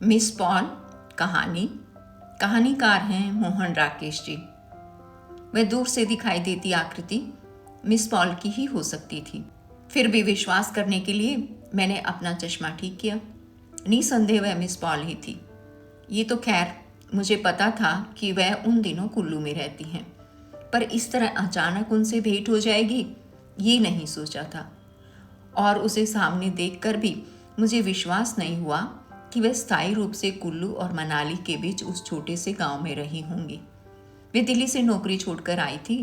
Miss Paul कहानी। कहानीकार हैं मोहन राकेश जी। वह दूर से दिखाई देती आकृति मिस पॉल की ही हो सकती थी। फिर भी विश्वास करने के लिए मैंने अपना चश्मा ठीक किया। निसंदेह वह मिस पॉल ही थी। ये तो खैर मुझे पता था कि वह उन दिनों कुल्लू में रहती हैं, पर इस तरह अचानक उनसे भेंट हो जाएगी ये नहीं सोचा था। और उसे सामने देखकर भी मुझे विश्वास नहीं हुआ कि वह स्थायी रूप से कुल्लू और मनाली के बीच उस छोटे से गांव में रही होंगी। वे दिल्ली से नौकरी छोड़कर आई थी,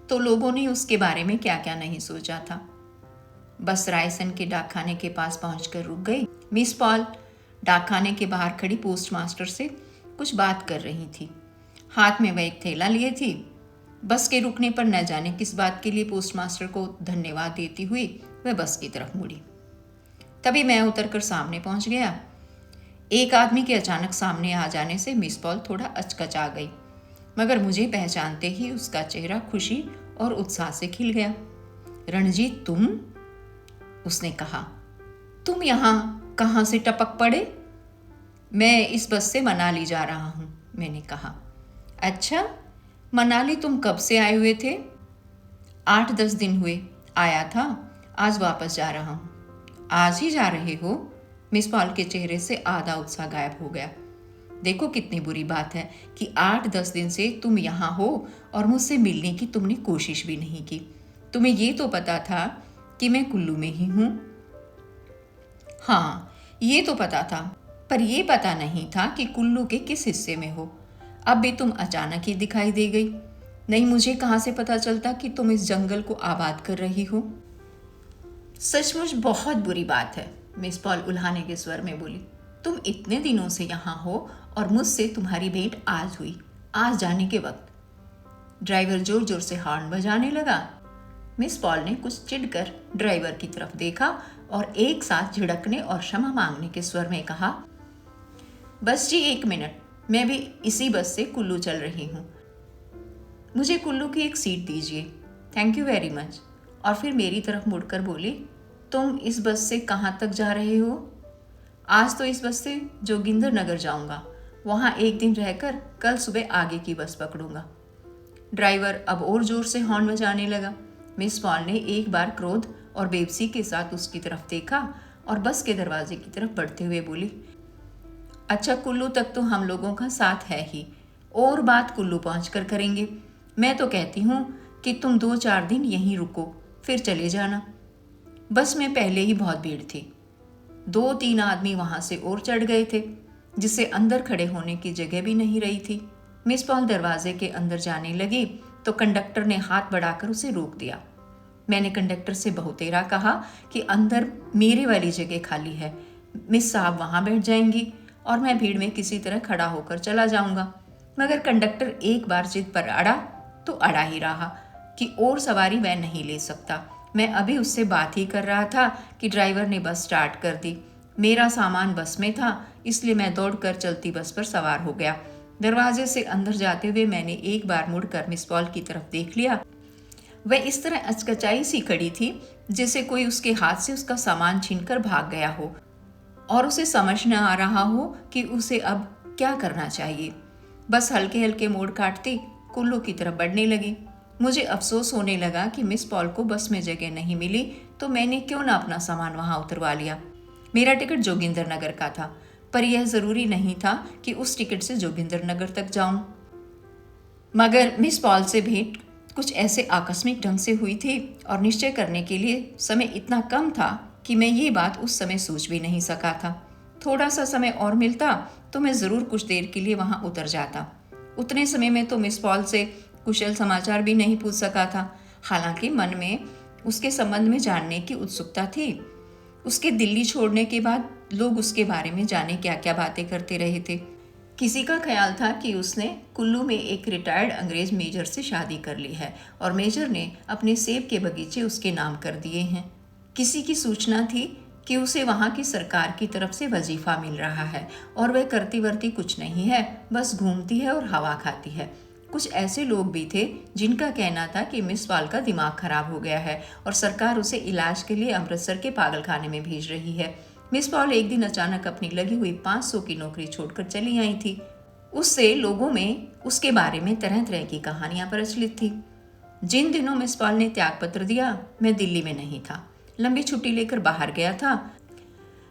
तो लोगों ने उसके बारे में क्या क्या नहीं सोचा था। बस रायसन के डाकखाने के पास पहुंचकर रुक गई। मिस पॉल डाकखाने के बाहर खड़ी पोस्टमास्टर से कुछ बात कर रही थी। हाथ में वह एक थैला लिए थी। बस के रुकने पर न जाने किस बात के लिए पोस्टमास्टर को धन्यवाद देती हुई वह बस की तरफ मुड़ी। तभी मैं उतरकर सामने पहुंच गया। एक आदमी के अचानक सामने आ जाने से मिस पॉल थोड़ा अचकचा गई, मगर मुझे पहचानते ही उसका चेहरा खुशी और उत्साह से खिल गया। रणजीत, तुम? उसने कहा। तुम यहाँ कहाँ से टपक पड़े? मैं इस बस से मनाली जा रहा हूँ, मैंने कहा। अच्छा, मनाली तुम कब से आए हुए थे? 8-10 दिन हुए आया था, आज वापस जा रहा हूँ। आज ही जा रहे हो? मिस पॉल के चेहरे से आधा उत्साह गायब हो गया। देखो कितनी बुरी बात है कि 8-10 दिन से तुम यहाँ हो और मुझसे मिलने की तुमने कोशिश भी नहीं की। तुम्हें ये तो पता था कि मैं कुल्लू में ही हूँ। हाँ, ये तो पता था, पर यह पता नहीं था कि कुल्लू के किस हिस्से में हो। अब भी तुम अचानक ही दिखाई दे गई। नहीं, मुझे कहाँ से पता चलता कि तुम इस जंगल को आबाद कर रही हो। सचमुच बहुत बुरी बात है, मिस पॉल उल्हाने के स्वर में बोली। तुम इतने दिनों से यहाँ हो और मुझसे तुम्हारी भेंट आज हुई, आज जाने के वक्त। ड्राइवर जोर जोर से हॉर्न बजाने लगा। मिस पॉल ने कुछ चिढ़कर ड्राइवर की तरफ देखा और एक साथ झिड़कने और क्षमा मांगने के स्वर में कहा, बस जी 1 मिनट, मैं भी इसी बस से कुल्लू चल रही हूँ। मुझे कुल्लू की एक सीट दीजिए, थैंक यू वेरी मच। और फिर मेरी तरफ मुड़कर बोली, तुम इस बस से कहाँ तक जा रहे हो? आज तो इस बस से जोगिंदर नगर जाऊंगा, वहाँ 1 दिन रहकर कल सुबह आगे की बस पकड़ूंगा। ड्राइवर अब और जोर से हॉर्न बजाने लगा। मिस पॉल ने एक बार क्रोध और बेबसी के साथ उसकी तरफ देखा और बस के दरवाजे की तरफ बढ़ते हुए बोली, अच्छा, कुल्लू तक तो हम लोगों का साथ है ही, और बात कुल्लू पहुंचकर करेंगे। मैं तो कहती हूँ कि तुम 2-4 दिन यहीं रुको, फिर चले जाना। बस में पहले ही बहुत भीड़ थी। 2-3 आदमी वहां से और चढ़ गए थे, जिससे अंदर खड़े होने की जगह भी नहीं रही थी। मिस पॉल दरवाजे के अंदर जाने लगी तो कंडक्टर ने हाथ बढ़ाकर उसे रोक दिया। मैंने कंडक्टर से बहुतेरा कहा कि अंदर मेरे वाली जगह खाली है, मिस साहब वहां बैठ जाएंगी और मैं भीड़ में किसी तरह खड़ा होकर चला जाऊंगा। मगर कंडक्टर एक बार जिद पर अड़ा तो अड़ा ही रहा कि और सवारी वह नहीं ले सकता। मैं अभी उससे बात ही कर रहा था कि ड्राइवर ने बस स्टार्ट कर दी। मेरा सामान बस में था, इसलिए मैं दौड़कर चलती बस पर सवार हो गया। दरवाजे से अंदर जाते हुए मैंने एक बार मुड़कर मिस पॉल की तरफ देख लिया। वह इस तरह अचकचाई सी खड़ी थी जैसे कोई उसके हाथ से उसका सामान छीनकर भाग गया हो और उसे समझ न आ रहा हो कि उसे अब क्या करना चाहिए। बस हल्के हल्के मोड़ काटती कुल्लू की तरफ बढ़ने लगी। मुझे अफसोस होने लगा कि मिस पॉल को बस में जगह नहीं मिली, तो मैंने क्यों ना अपना सामान वहां उतरवा लिया। मेरा टिकट जोगिंदर नगर का था, पर यह जरूरी नहीं था कि उस टिकट से जोगिंदर नगर तक जाऊं। मगर मिस पॉल से भेंट कुछ ऐसे आकस्मिक ढंग से हुई थी और निश्चय करने के लिए समय इतना कम था कि मैं ये बात उस समय सोच भी नहीं सका था। थोड़ा सा समय और मिलता तो मैं ज़रूर कुछ देर के लिए वहां उतर जाता। उतने समय में तो मिस पॉल से कुशल समाचार भी नहीं पूछ सका था। हालांकि मन में उसके संबंध में जानने की उत्सुकता थी। उसके दिल्ली छोड़ने के बाद लोग उसके बारे में जाने क्या क्या बातें करते रहे थे। किसी का ख्याल था कि उसने कुल्लू में एक रिटायर्ड अंग्रेज मेजर से शादी कर ली है और मेजर ने अपने सेब के बगीचे उसके नाम कर दिए हैं। किसी की सूचना थी कि उसे वहाँ की सरकार की तरफ से वजीफा मिल रहा है और वह करती वर्ती कुछ नहीं है, बस घूमती है और हवा खाती है। कुछ ऐसे लोग भी थे जिनका कहना था कि मिस पॉल का दिमाग खराब हो गया है और सरकार उसे इलाज के लिए अमृतसर के पागलखाने में भेज रही है। मिस पॉल एक दिन अचानक अपनी लगी हुई 500 की नौकरी छोड़कर चली आई थी। उससे लोगों में उसके बारे में तरह तरह की कहानियां प्रचलित थी। जिन दिनों मिस पॉल ने त्यागपत्र दिया, मैं दिल्ली में नहीं था, लंबी छुट्टी लेकर बाहर गया था।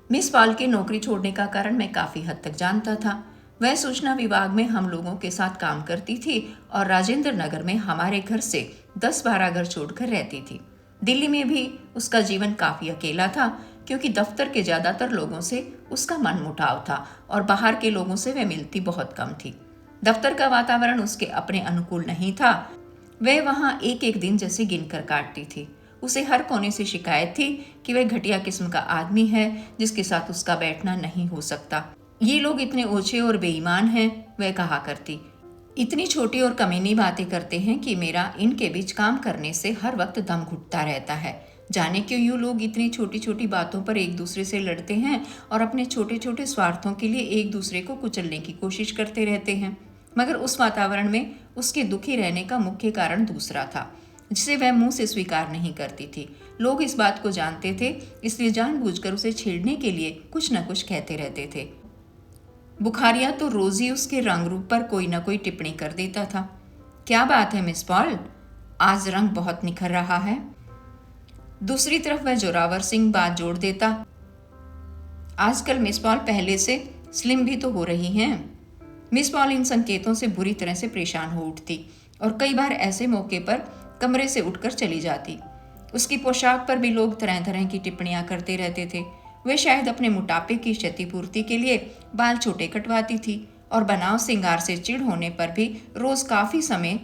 मिस पॉल के नौकरी छोड़ने का कारण मैं काफी हद तक जानता था। वह सूचना विभाग में हम लोगों के साथ काम करती थी और राजेंद्र नगर में हमारे घर से 10-12 घर छोड़कर रहती थी। दिल्ली में भी उसका जीवन काफी अकेला था, क्योंकि दफ्तर के ज्यादातर लोगों से उसका मनमुटाव था और बाहर के लोगों से वह मिलती बहुत कम थी। दफ्तर का वातावरण उसके अपने अनुकूल नहीं था। वह वहां एक एक दिन जैसे गिनकर काटती थी। उसे हर कोने से शिकायत थी कि वह घटिया किस्म का आदमी है जिसके साथ उसका बैठना नहीं हो सकता। ये लोग इतने ओछे और बेईमान हैं, वह कहा करती। इतनी छोटी और कमीनी बातें करते हैं कि मेरा इनके बीच काम करने से हर वक्त दम घुटता रहता है। जाने क्यों यूँ लोग इतनी छोटी छोटी बातों पर एक दूसरे से लड़ते हैं और अपने छोटे छोटे स्वार्थों के लिए एक दूसरे को कुचलने की कोशिश करते रहते हैं। मगर उस वातावरण में उसके दुखी रहने का मुख्य कारण दूसरा था, जिसे वह मुंह से स्वीकार नहीं करती थी। लोग इस बात को जानते थे, इसलिए जानबूझकर उसे छेड़ने के लिए कुछ न कुछ कहते रहते थे। बुखारिया तो रोज ही उसके रंग रूप पर कोई न कोई टिप्पणी कर देता था। क्या बात है मिस पॉल, आज रंग बहुत निखर रहा है। दूसरी तरफ वह जोरावर सिंह बात जोड़ देता, आजकल मिस पॉल पहले से स्लिम भी तो हो रही हैं। मिस पॉल इन संकेतों से बुरी तरह से परेशान हो उठती और कई बार ऐसे मौके पर कमरे से उठकर चली जाती। उसकी पोशाक पर भी लोग तरह तरह की टिप्पणियां करते रहते थे। वह शायद अपने मोटापे की क्षतिपूर्ति के लिए बाल छोटे कटवाती थी और बनाव श्रृंगार से चिढ़ होने पर भी रोज काफी समय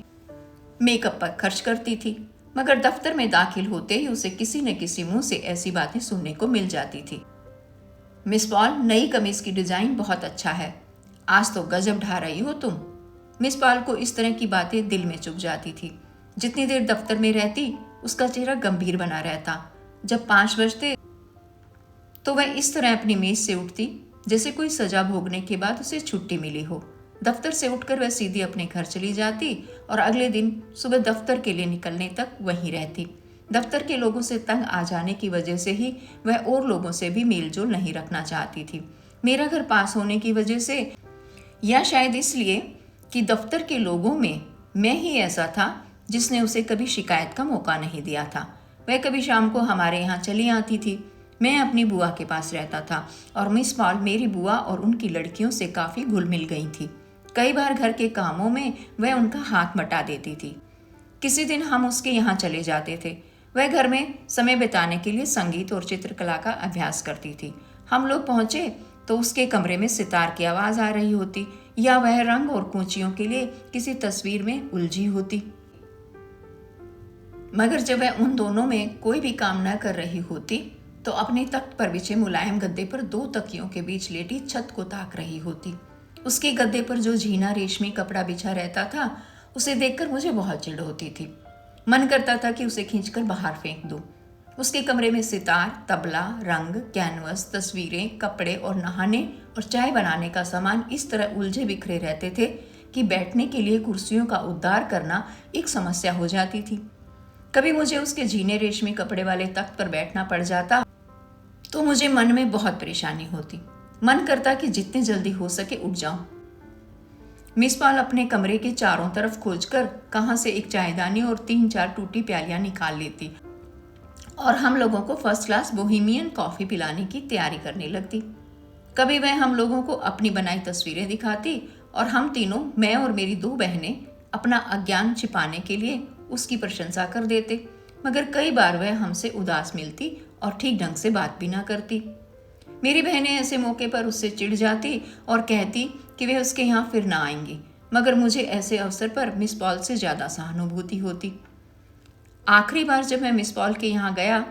मेकअप पर खर्च करती थी। मगर दफ्तर में दाखिल होते ही उसे किसी न किसी मुंह से ऐसी बातें सुनने को मिल जाती थी। मिस पॉल, नई कमीज की डिजाइन बहुत अच्छा है, आज तो गजब ढा रही हो तुम। मिस पॉल को इस तरह की बातें दिल में चुभ जाती थी। जितनी देर दफ्तर में रहती उसका चेहरा गंभीर बना रहता। जब 5 बजते तो वह इस तरह अपनी मेज से उठती जैसे कोई सजा भोगने के बाद उसे छुट्टी मिली हो। दफ्तर से उठकर वह सीधी अपने घर चली जाती और अगले दिन सुबह दफ्तर के लिए निकलने तक वहीं रहती। दफ्तर के लोगों से तंग आ जाने की वजह से ही वह और लोगों से भी मेलजोल नहीं रखना चाहती थी। मेरा घर पास होने की वजह से, या शायद इसलिए कि दफ्तर के लोगों में मैं ही ऐसा था जिसने उसे कभी शिकायत का मौका नहीं दिया था। वह कभी शाम को हमारे यहाँ चली आती थी। मैं अपनी बुआ के पास रहता था और मिस पॉल मेरी बुआ और उनकी लड़कियों से काफी घुल मिल गई थी। कई बार घर के कामों में वह उनका हाथ बटा देती थी। किसी दिन हम उसके यहाँ चले जाते थे। वह घर में समय बिताने के लिए संगीत और चित्रकला का अभ्यास करती थी। हम लोग पहुंचे तो उसके कमरे में सितार की आवाज आ रही होती या वह रंग और कूंचियों के लिए किसी तस्वीर में उलझी होती। मगर जब वह उन दोनों में कोई भी काम न कर रही होती तो अपने तख्त पर बिछे मुलायम गद्दे पर 2 तकियों के बीच लेटी छत को ताक रही होती। उसके गद्दे पर जो झीना रेशमी कपड़ा बिछा रहता था, उसे देखकर मुझे बहुत चिढ़ होती थी। मन करता था कि उसे खींचकर बाहर फेंक दूं। उसके कमरे में सितार, तबला, रंग, कैनवस, तस्वीरें, कपड़े और नहाने और चाय बनाने का सामान इस तरह उलझे बिखरे रहते थे कि बैठने के लिए कुर्सियों का उद्धार करना एक समस्या हो जाती थी। कभी मुझे उसके झीने रेशमी कपड़े वाले तख्त पर बैठना पड़ जाता तो मुझे मन में बहुत परेशानी होती। मन करता कि जितने जल्दी हो सके उठ जाऊं। मिस पॉल अपने कमरे के चारों तरफ खोजकर कहां से एक चायदानी और 3-4 टूटी प्यालियां निकाल लेती और हम लोगों को फर्स्ट क्लास बोहेमियन कॉफी पिलाने की तैयारी करने लगती। कभी वह हम लोगों को अपनी बनाई तस्वीरें दिखाती और हम तीनों, मैं और मेरी 2 बहनें, अपना अज्ञान छिपाने के लिए उसकी प्रशंसा कर देते। मगर कई बार वह हमसे उदास मिलती और ठीक ढंग से बात भी ना करती। मेरी बहनें ऐसे मौके पर उससे चिढ़ जाती और कहती कि वे उसके यहाँ फिर ना आएंगी। मगर मुझे ऐसे अवसर पर मिस पॉल से ज्यादा सहानुभूति होती। आखिरी बार जब मैं मिस पॉल के यहाँ गया,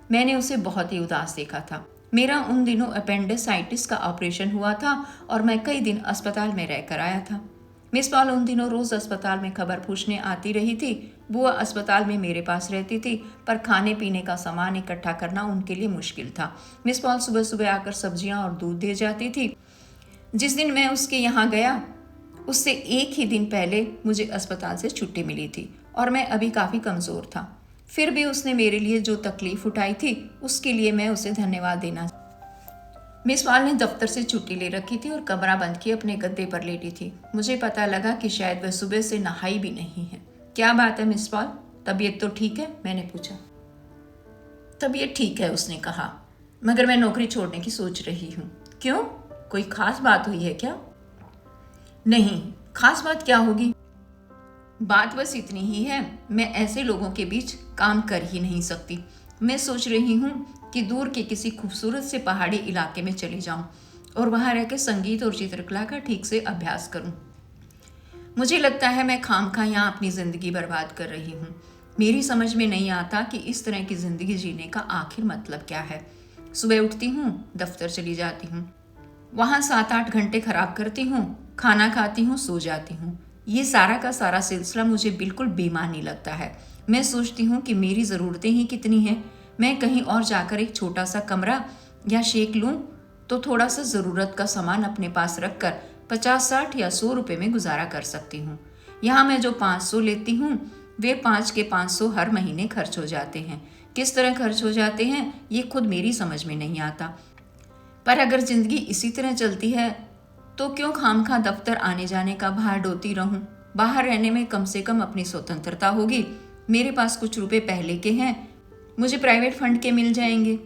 मैंने उसे बहुत ही उदास देखा था। मेरा उन दिनों अपेंडिसाइटिस का ऑपरेशन हुआ था और मैं कई दिन अस्पताल में रहकर आया था। मिस पॉल उन दिनों रोज अस्पताल में खबर पूछने आती रही थी। बुआ अस्पताल में मेरे पास रहती थी, पर खाने पीने का सामान इकट्ठा करना उनके लिए मुश्किल था। मिस पॉल सुबह सुबह आकर सब्जियां और दूध दे जाती थी। जिस दिन मैं उसके यहाँ गया, उससे एक ही दिन पहले मुझे अस्पताल से छुट्टी मिली थी और मैं अभी काफ़ी कमज़ोर था। फिर भी उसने मेरे लिए जो तकलीफ उठाई थी, उसके लिए मैं उसे धन्यवाद देना। मिसवाल ने दफ्तर से छुट्टी ले रखी थी और कमरा बंद किए अपने गद्दे पर लेटी थी। मुझे पता लगा कि शायद वह सुबह से नहाई भी नहीं है। क्या बात है मिसवाल, तबीयत तो ठीक है? मैंने पूछा। तबीयत ठीक है, उसने कहा, मगर मैं नौकरी छोड़ने की सोच रही हूँ। क्यों, कोई खास बात हुई है क्या? नहीं, खास बात क्या होगी? बात बस इतनी ही है, मैं ऐसे लोगों के बीच काम कर ही नहीं सकती। मैं सोच रही हूँ कि दूर के किसी खूबसूरत से पहाड़ी इलाके में चली जाऊं और वहां रहकर संगीत और चित्रकला का ठीक से अभ्यास करूं। मुझे लगता है मैं खामखा यहाँ अपनी ज़िंदगी बर्बाद कर रही हूँ। मेरी समझ में नहीं आता कि इस तरह की ज़िंदगी जीने का आखिर मतलब क्या है। सुबह उठती हूँ, दफ्तर चली जाती हूँ, वहाँ 7-8 घंटे खराब करती हूँ, खाना खाती हूँ, सो जाती हूँ। ये सारा का सारा सिलसिला मुझे बिल्कुल बेमानी लगता है। मैं सोचती हूँ कि मेरी ज़रूरतें ही कितनी हैं। मैं कहीं और जाकर एक छोटा सा कमरा या शेक लूँ तो थोड़ा सा ज़रूरत का सामान अपने पास रख कर 50-60 या 100 रुपये में गुजारा कर सकती हूँ। यहाँ मैं जो 500 लेती हूँ वे 5 के 500 हर महीने खर्च हो जाते हैं। किस तरह खर्च हो जाते हैं ये खुद मेरी समझ में नहीं आता। पर अगर ज़िंदगी इसी तरह चलती है तो क्यों खामखा दफ्तर आने जाने का भार ढोती रहूं? बाहर रहने में कम से कम अपनी स्वतंत्रता होगी। मेरे पास कुछ रुपए पहले के हैं, मुझे प्राइवेट फंड के मिल जाएंगे।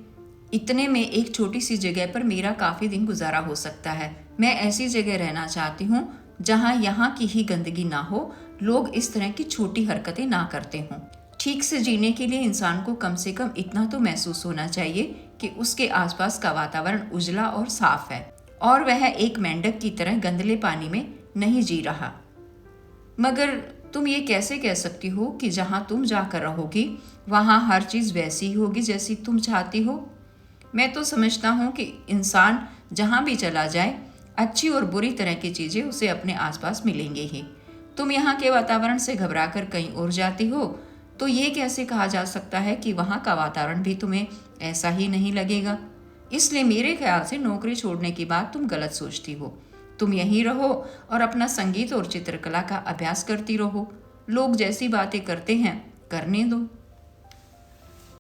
इतने में एक छोटी सी जगह पर मेरा काफ़ी दिन गुजारा हो सकता है। मैं ऐसी जगह रहना चाहती हूँ जहाँ यहाँ की ही गंदगी ना हो, लोग इस तरह की छोटी हरकतें ना करते हों। ठीक से जीने के लिए इंसान को कम से कम इतना तो महसूस होना चाहिए कि उसके आसपास का वातावरण उजला और साफ है और वह एक मेंढक की तरह गंदले पानी में नहीं जी रहा। मगर तुम ये कैसे कह सकती हो कि जहाँ तुम जाकर रहोगी वहाँ हर चीज़ वैसी ही होगी जैसी तुम चाहती हो? मैं तो समझता हूँ कि इंसान जहाँ भी चला जाए अच्छी और बुरी तरह की चीज़ें उसे अपने आसपास मिलेंगे ही। तुम यहाँ के वातावरण से घबराकर कहीं और जाती हो तो ये कैसे कहा जा सकता है कि वहाँ का वातावरण भी तुम्हें ऐसा ही नहीं लगेगा? इसलिए मेरे ख्याल से नौकरी छोड़ने की बात तुम गलत सोचती हो। तुम यहीं रहो और अपना संगीत और चित्रकला का अभ्यास करती रहो। लोग जैसी बातें करते हैं करने दो।